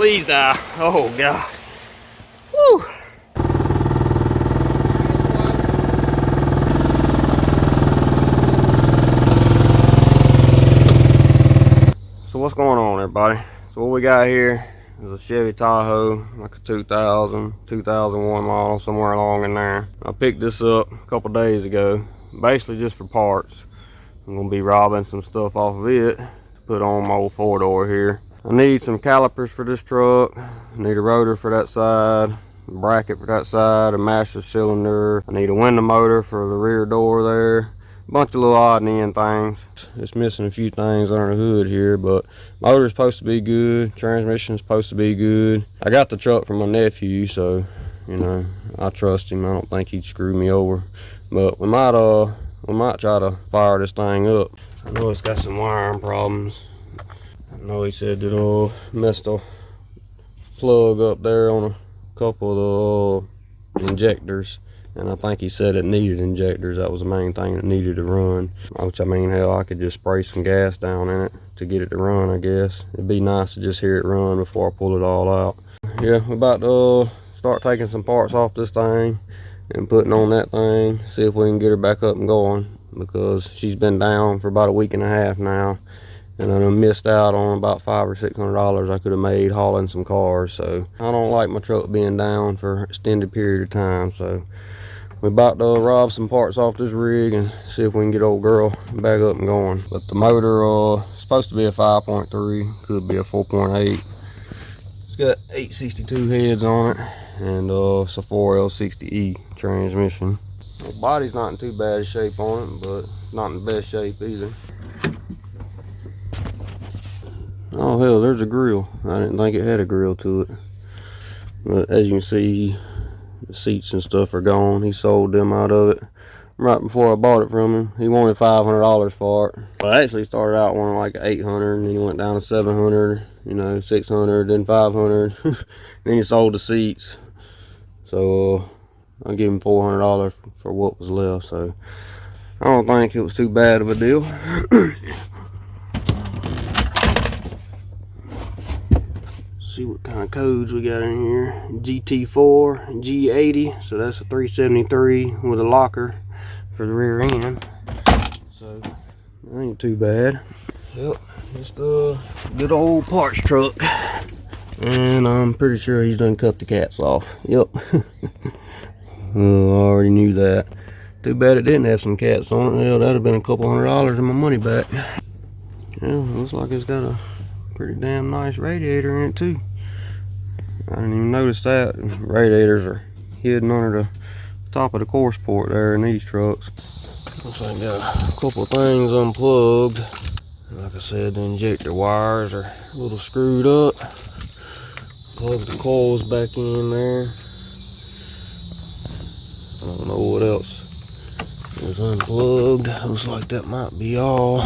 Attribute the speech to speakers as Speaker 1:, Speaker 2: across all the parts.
Speaker 1: Please die. Oh God. Woo. So what's going on, everybody? So what we got here is a Chevy Tahoe, like a 2001 model, somewhere along in there. I picked this up a couple days ago, basically just for parts. I'm gonna be robbing some stuff off of it to put on my old four-door here. I need some calipers for this truck. I need a rotor for that side, a bracket for that side, a master cylinder. I need a window motor for the rear door there. A bunch of little odd and end things. It's missing a few things under the hood here, but motor's supposed to be good, transmission's supposed to be good. I got the truck from my nephew, so you know, I trust him. I don't think he'd screw me over. But we might try to fire this thing up. I know it's got some wiring problems. I know he said that messed a plug up there on a couple of the injectors, and I think he said it needed injectors. That was the main thing that needed to run. Which, I mean, hell, I could just spray some gas down in it to get it to run, I guess. It'd be nice to just hear it run before I pull it all out. Yeah, we're about to start taking some parts off this thing and putting on that thing, see if we can get her back up and going, because she's been down for about a week and a half now, and I missed out on about $500 or $600 I could have made hauling some cars. So I don't like my truck being down for an extended period of time. So we're about to rob some parts off this rig and see if we can get old girl back up and going. But the motor is supposed to be a 5.3, could be a 4.8. It's got 862 heads on it, and it's a 4L60E transmission. The body's not in too bad a shape on it, but not in the best shape either. Oh hell, there's a grill. I didn't think it had a grill to it. But as you can see, the seats and stuff are gone. He sold them out of it right before I bought it from him. He wanted $500 for it. Well, I actually started out wanting like 800, and then he went down to 700, you know, 600, then 500. Then he sold the seats. So I gave him $400 for what was left. So I don't think it was too bad of a deal. See what kind of codes we got in here. GT4, G80, so that's a 373 with a locker for the rear end. So that ain't too bad. Yep, just a good old parts truck. And I'm pretty sure he's done cut the cats off. Yep. Oh, I already knew that. Too bad it didn't have some cats on it. Hell, that'd have been a couple $100 in my money back. Yeah, looks like it's got a pretty damn nice radiator in it too. I didn't even notice that. Radiators are hidden under the top of the course port there in these trucks. Looks like I got a couple things unplugged. Like I said, the injector wires are a little screwed up. Plug the coils back in there. I don't know what else is unplugged. Looks like that might be all.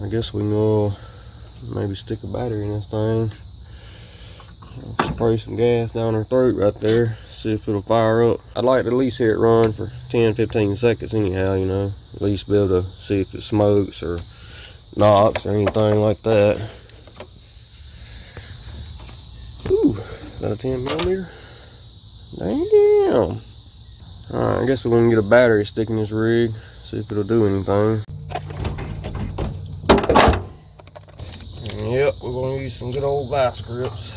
Speaker 1: I guess we can maybe stick a battery in this thing. Spray some gas down her throat right there, see if it'll fire up. I'd like to at least hear it run for 10-15 seconds anyhow, you know, at least be able to see if it smokes or knocks or anything like that. Ooh, got a 10mm. Damn. Alright, I guess we're gonna get a battery stick in this rig, see if it'll do anything. And yep, we're gonna use some good old vice grips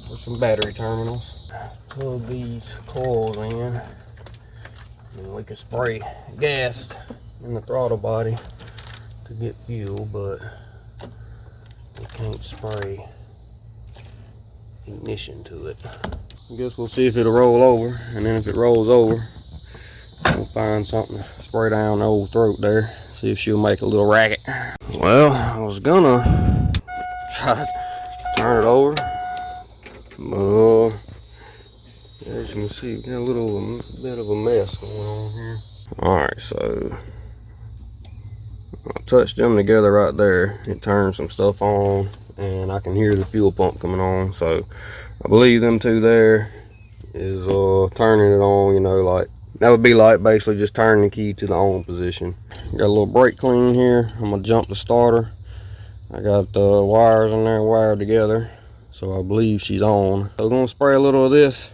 Speaker 1: for some battery terminals. Plug these coils in, and we can spray gas in the throttle body to get fuel, but we can't spray ignition to it. I guess we'll see if it'll roll over, and then if it rolls over, we'll find something to spray down the old throat there, see if she'll make a little racket. Well, I was gonna try to turn it over, but as you can see, we got a little bit of a mess going on here. Alright, so I touched them together right there. It turned some stuff on, and I can hear the fuel pump coming on. So I believe them two there is turning it on, you know, like that would be like basically just turning the key to the on position. Got a little brake clean here. I'm gonna jump the starter. I got the wires in there wired together, so I believe she's on. So we're gonna spray a little of this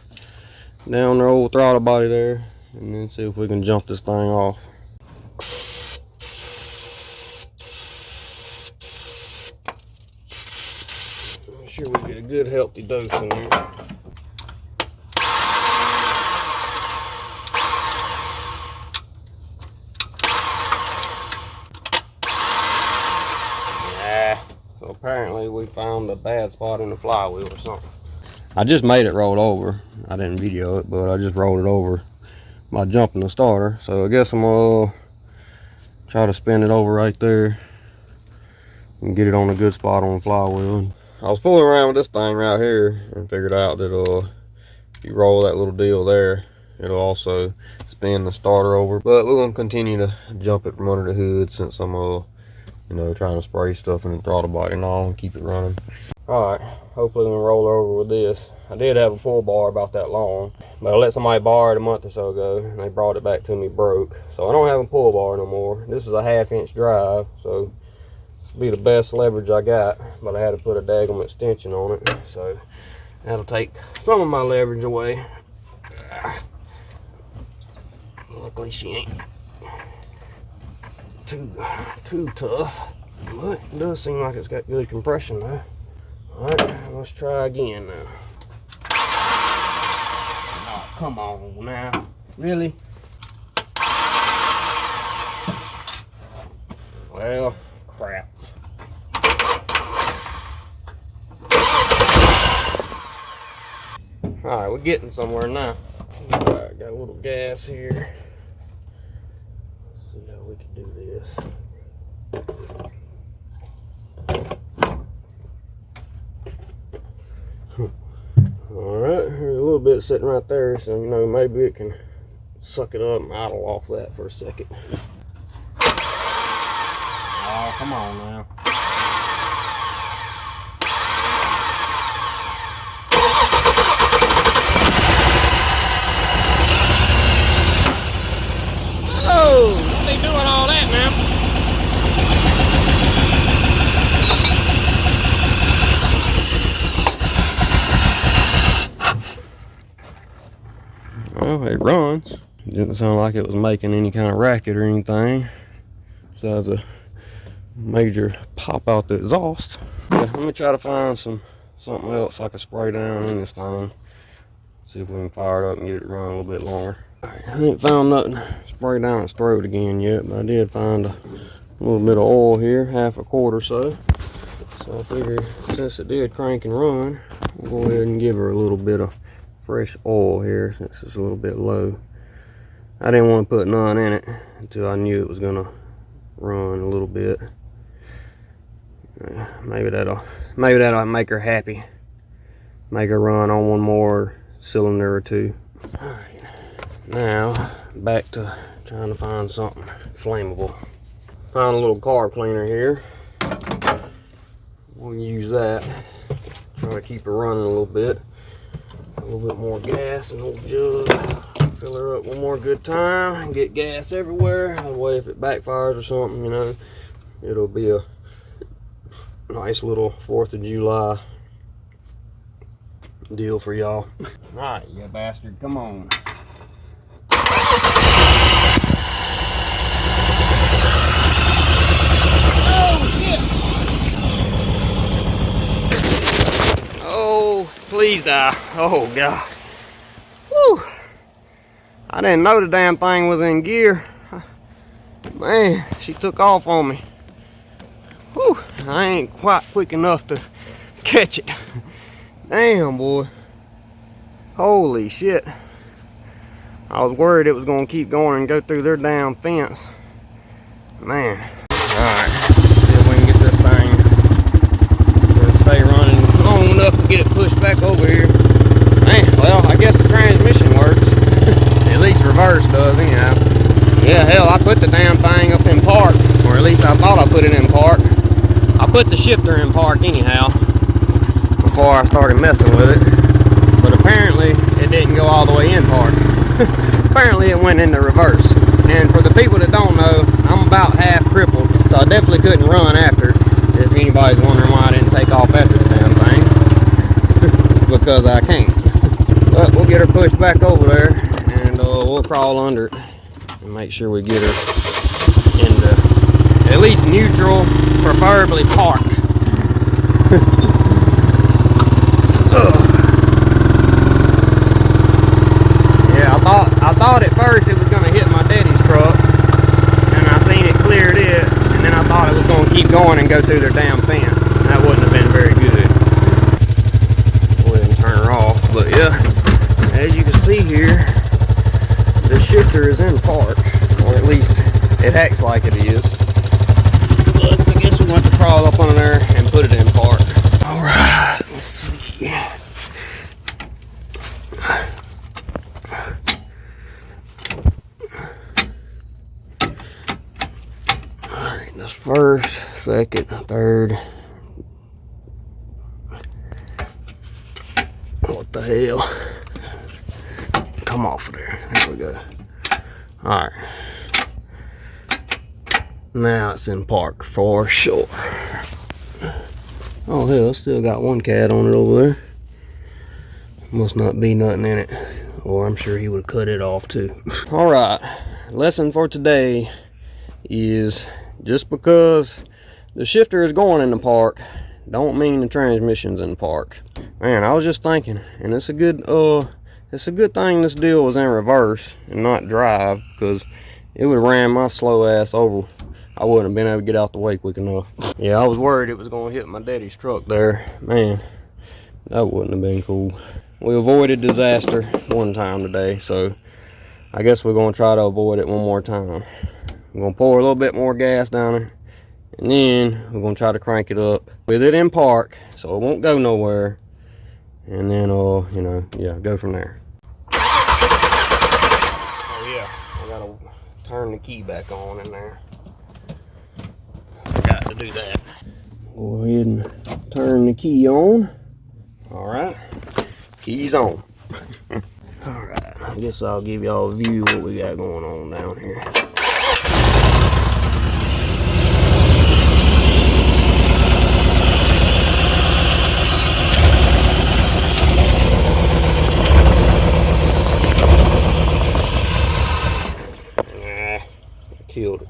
Speaker 1: down the old throttle body there, and then see if we can jump this thing off. Make sure we get a good healthy dose in there. So apparently we found a bad spot in the flywheel or something. I just made it roll over. I didn't video it, but I just rolled it over by jumping the starter. So I guess I'm gonna try to spin it over right there and get it on a good spot on the flywheel. I was fooling around with this thing right here and figured out that if you roll that little deal there, it'll also spin the starter over. But we're gonna continue to jump it from under the hood since I'm you know, trying to spray stuff in the throttle body and all and keep it running. All right, hopefully we can roll over with this. I did have a pull bar about that long, but I let somebody borrow it a month or so ago, and they brought it back to me broke. So I don't have a pull bar no more. This is a 1/2-inch drive, so this will be the best leverage I got, but I had to put a daggum extension on it, so that'll take some of my leverage away. Luckily she ain't too tough, but it does seem like it's got good compression though. All right, let's try again now. Oh, come on now, really? Well, crap. All right, we're getting somewhere now. All right, got a little gas here. Let's see how we can do this. Alright, there's a little bit sitting right there, so you know, maybe it can suck it up and idle off that for a second. Oh, come on now. Oh, what they doing all that now? Well, it runs. It didn't sound like it was making any kind of racket or anything besides a major pop out the exhaust. Yeah, let me try to find something else I can spray down in this thing. See if we can fire it up and get it running a little bit longer. Right, I ain't found nothing to spray down its throat again yet, but I did find a little bit of oil here, 1/2 quart or so. So I figured since it did crank and run, we'll go ahead and give her a little bit of fresh oil here since it's a little bit low. I didn't want to put none in it until I knew it was gonna run a little bit. Maybe that'll make her happy. Make her run on one more cylinder or two. Alright, now back to trying to find something flammable. Found a little carb cleaner here. We'll use that. Try to keep her running a little bit. A little bit more gas and old jug. Fill her up one more good time and get gas everywhere. That way if it backfires or something, you know, it'll be a nice little 4th of July deal for y'all. Alright, you bastard, come on. Oh shit! Oh, please die. Oh god. Whew. I didn't know the damn thing was in gear. Man, she took off on me. Whew. I ain't quite quick enough to catch it. Damn, boy. Holy shit. I was worried it was going to keep going and go through their damn fence. Man. Alright. See if we can get this thing to stay running long enough to get it pushed back over here. Man, well, I guess the transmission works. At least reverse does, anyhow. Yeah, hell, I put the damn thing up in park. Or at least I thought I put it in park. I put the shifter in park anyhow before I started messing with it, but apparently it didn't go all the way in park. Apparently it went into reverse, and for the people that don't know, I'm about half crippled, so I definitely couldn't run after if anybody everybody's wondering why I didn't take off after the damn thing. Because I can't. But we'll get her pushed back over there, and we'll crawl under it and make sure we get her into at least neutral, preferably park. Yeah, I thought at first it was gonna hit my daddy's truck, and I seen it cleared it, and then I thought it was gonna keep going and go through their damn fence. That wouldn't have been very good. Go ahead and turn her off. But yeah, as you can see here, the shifter is in park, or at least it acts like it is. But I guess we're going to have to crawl up under there and put it in park. All right, let's see. Alright, that's first, second, third. What the hell? Come off of there. There we go. Alright. Now it's in park for sure. Oh hell, I still got one cat on it over there. Must not be nothing in it. Or I'm sure he would have cut it off too. Alright, lesson for today is just because the shifter is going in the park don't mean the transmission's in park. Man, I was just thinking, and it's a good thing this deal was in reverse and not drive, because it would have ran my slow ass over. I wouldn't have been able to get out the way quick enough. Yeah, I was worried it was going to hit my daddy's truck there. Man, that wouldn't have been cool. We avoided disaster one time today, so I guess we're going to try to avoid it one more time. I'm going to pour a little bit more gas down there, and then we're going to try to crank it up with it in park so it won't go nowhere, and then you know, yeah, go from there. Oh yeah, I gotta turn the key back on in there. Got to do that. Go ahead and turn the key on. All right, key's on. All right, I guess I'll give y'all a view of what we got going on down here. Killed it.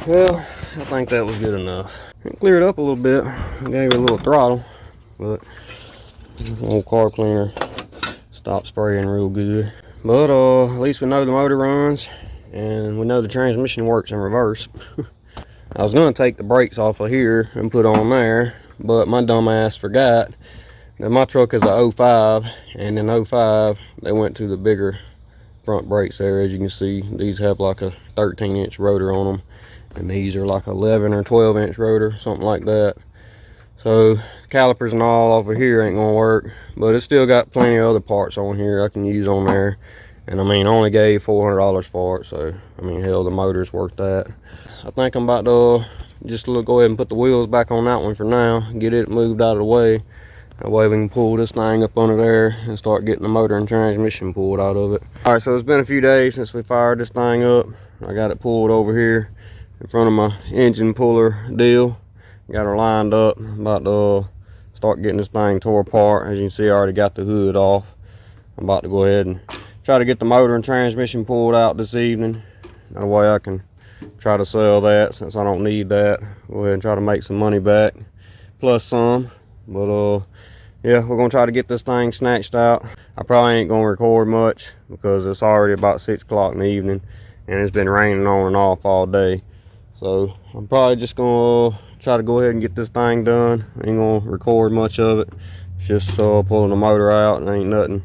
Speaker 1: Well, I think that was good enough. It cleared up a little bit. I gave it a little throttle, but the old car cleaner stopped spraying real good. But at least we know the motor runs, and we know the transmission works in reverse. I was gonna take the brakes off of here and put on there, but my dumb ass forgot that my truck is a 05, and in 05 they went to the bigger front brakes there. As you can see, these have like a 13-inch rotor on them, and these are like 11 or 12-inch rotor, something like that. So calipers and all over here ain't gonna work, but it's still got plenty of other parts on here I can use on there. And I mean, I only gave $400 for it, so I mean, hell, the motor's worth that. I think I'm about to just go ahead and put the wheels back on that one for now, get it moved out of the way. That way we can pull this thing up under there and start getting the motor and transmission pulled out of it. All right, so it's been a few days since we fired this thing up. I got it pulled over here in front of my engine puller deal. Got her lined up. I'm about to start getting this thing tore apart. As you can see, I already got the hood off. I'm about to go ahead and try to get the motor and transmission pulled out this evening. That way I can try to sell that, since I don't need that. Go ahead and try to make some money back, plus some. But yeah, we're gonna try to get this thing snatched out. I probably ain't gonna record much because it's already about 6 o'clock in the evening, and it's been raining on and off all day. So I'm probably just gonna try to go ahead and get this thing done. Ain't gonna record much of it. It's just pulling the motor out, and ain't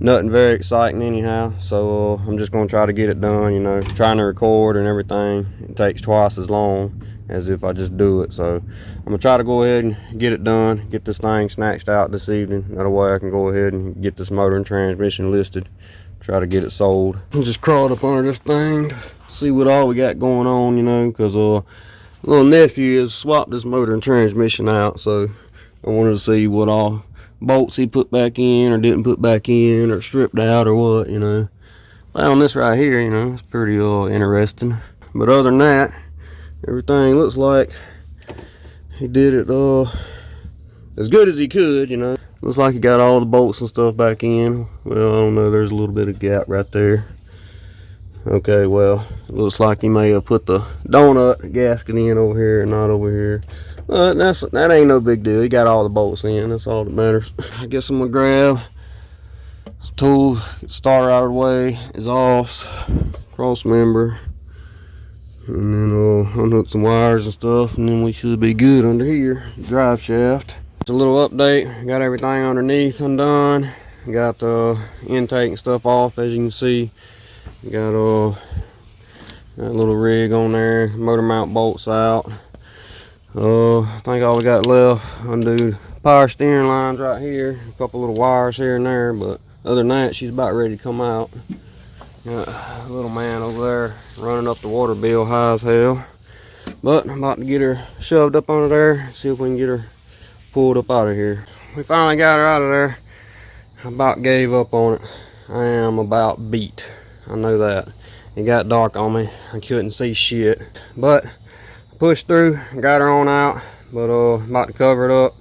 Speaker 1: nothing very exciting anyhow. So I'm just gonna try to get it done. You know, trying to record and everything, it takes twice as long as if I just do it. So I'm gonna try to go ahead and get it done, get this thing snatched out this evening. That way I can go ahead and get this motor and transmission listed, try to get it sold. I just crawled up under this thing to see what all we got going on, you know, because little nephew has swapped this motor and transmission out, so I wanted to see what all bolts he put back in or didn't put back in or stripped out or what, you know. Found this right here, you know, it's pretty interesting. But other than that, everything looks like he did it as good as he could, you know. Looks like he got all the bolts and stuff back in. Well, I don't know, there's a little bit of gap right there. Okay, well, it looks like he may have put the donut gasket in over here and not over here. But that ain't no big deal. He got all the bolts in, that's all that matters. I guess I'm gonna grab some tools, get the starter out of the way, exhaust, cross member, and then unhook some wires and stuff, and then we should be good under here. Drive shaft. Just a little update. Got everything underneath undone. Got the intake and stuff off, as you can see. Got a little rig on there, motor mount bolts out. I think all we got left, undo power steering lines right here, a couple little wires here and there, but other than that, she's about ready to come out. Got a little man over there running up the water bill high as hell, but I'm about to get her shoved up under there, see if we can get her pulled up out of here. We finally got her out of there. I about gave up on it. I am about beat. I know that. It got dark on me. I couldn't see shit. But I pushed through, got her on out. But about to cover it up.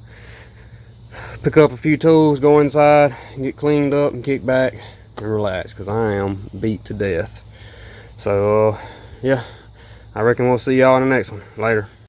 Speaker 1: Pick up a few tools, go inside, get cleaned up and kick back and relax, because I am beat to death. So yeah, I reckon we'll see y'all in the next one. Later.